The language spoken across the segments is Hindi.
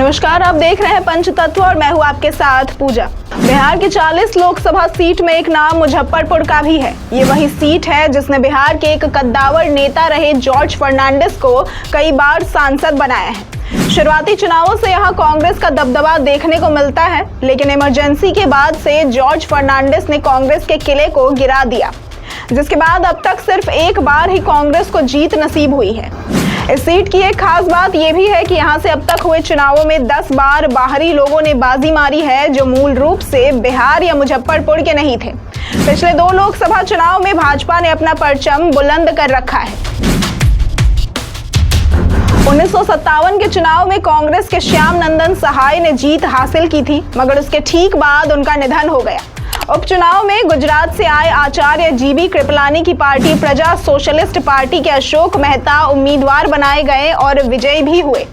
नमस्कार, आप देख रहे हैं पंचतत्व और मैं हूं आपके साथ पूजा। बिहार की 40 लोकसभा सीट में एक नाम मुजफ्फरपुर का भी है। ये वही सीट है जिसने बिहार के एक कद्दावर नेता रहे जॉर्ज फर्नांडिस को कई बार सांसद बनाया है। शुरुआती चुनावों से यहाँ कांग्रेस का दबदबा देखने को मिलता है, लेकिन इमरजेंसी के बाद से जॉर्ज फर्नांडिस ने कांग्रेस के किले को गिरा दिया, जिसके बाद अब तक सिर्फ एक बार ही कांग्रेस को जीत नसीब हुई है। इस सीट की एक खास बात यह भी है कि यहां से अब तक हुए चुनावों में 10 बार बाहरी लोगों ने बाजी मारी है, जो मूल रूप से बिहार या मुजफ्फरपुर के नहीं थे। पिछले 2 लोकसभा चुनाव में भाजपा ने अपना परचम बुलंद कर रखा है। 1957 के चुनाव में कांग्रेस के श्याम नंदन सहाय ने जीत हासिल की थी, मगर उसके ठीक बाद उनका निधन हो गया। उपचुनाव में गुजरात से आए आचार्य जीबी कृपलानी की पार्टी प्रजा सोशलिस्ट पार्टी के अशोक मेहता उम्मीदवार बनाए गए और विजयी भी हुए।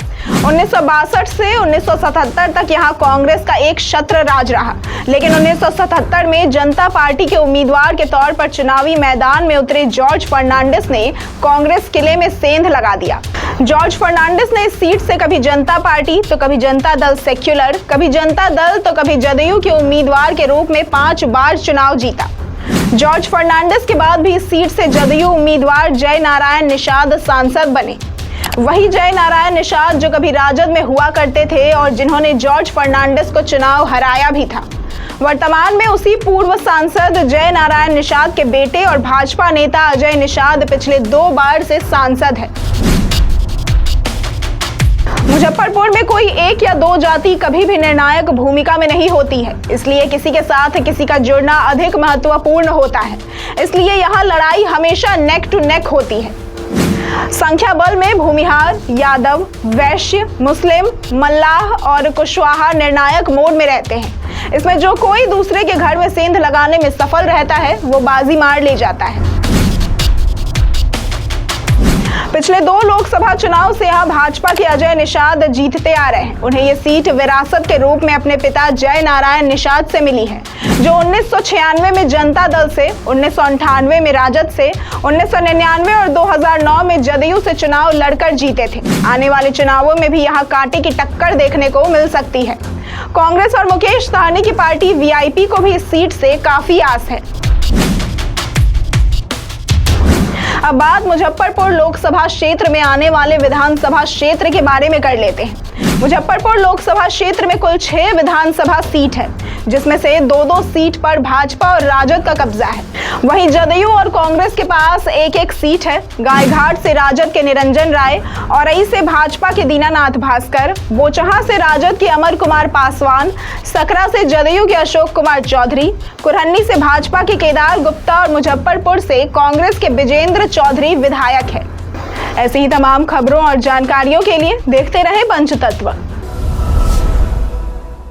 1962 से 1977 तक यहां कांग्रेस का एक छत्र राज रहा, लेकिन 1977 में जनता पार्टी के उम्मीदवार के तौर पर चुनावी मैदान में उतरे जॉर्ज फर्नांडिस ने कांग्रेस किले में सेंध लगा दिया। जॉर्ज फर्नांडिस ने इस सीट से कभी जनता पार्टी तो कभी जनता दल सेक्युलर, कभी जनता दल तो कभी जदयू के उम्मीदवार के रूप में 5 बार चुनाव जीता। जॉर्ज फर्नांडिस के बाद भी इस सीट से जदयू उम्मीदवार जय नारायण निषाद सांसद बने। वही जय नारायण निषाद जो कभी राजद में हुआ करते थे और जिन्होंने जॉर्ज फर्नांडिस को चुनाव हराया भी था। वर्तमान में उसी पूर्व सांसद जय नारायण निषाद के बेटे और भाजपा नेता अजय निषाद पिछले 2 बार से सांसद है। मुजफ्फरपुर में कोई 1 या 2 जाति कभी भी निर्णायक भूमिका में नहीं होती है, इसलिए किसी के साथ किसी का जुड़ना अधिक महत्वपूर्ण होता है। इसलिए यहाँ लड़ाई हमेशा नेक टू नेक होती है। संख्या बल में भूमिहार, यादव, वैश्य, मुस्लिम, मल्लाह और कुशवाहा निर्णायक मोड में रहते हैं। इसमें जो कोई दूसरे के घर में सेंध लगाने में सफल रहता है वो बाजी मार ले जाता है। पिछले 2 लोकसभा चुनाव से यहाँ भाजपा के अजय निषाद जीतते आ रहे हैं। उन्हें ये सीट विरासत के रूप में अपने पिता जय नारायण निषाद से मिली है, जो 1996 में जनता दल से, 1998 में राजद से, 1999 और 2009 में जदयू से चुनाव लड़कर जीते थे। आने वाले चुनावों में भी यहाँ कांटे की टक्कर देखने को मिल सकती है। कांग्रेस और मुकेश सहनी की पार्टी वीआईपी को भी इस सीट से काफी आस है। अब बात मुजफ्फरपुर लोकसभा क्षेत्र में आने वाले विधानसभा क्षेत्र के बारे में कर लेते हैं। मुजफ्फरपुर लोकसभा क्षेत्र में कुल 6 विधानसभा सीट है, जिसमें से 2-2 सीट पर भाजपा और राजद का कब्जा है। वहीं जदयू और कांग्रेस के पास 1-1 सीट है। गायघाट से राजद के निरंजन राय, औरई से भाजपा के दीनानाथ भास्कर, बोचहां से राजद के अमर कुमार पासवान, सकरा से जदयू के अशोक कुमार चौधरी, कुरहन्नी से भाजपा के केदार गुप्ता और मुजफ्फरपुर से कांग्रेस के विजेंद्र चौधरी विधायक है। ऐसी ही तमाम खबरों और जानकारियों के लिए देखते रहे पंचतत्व।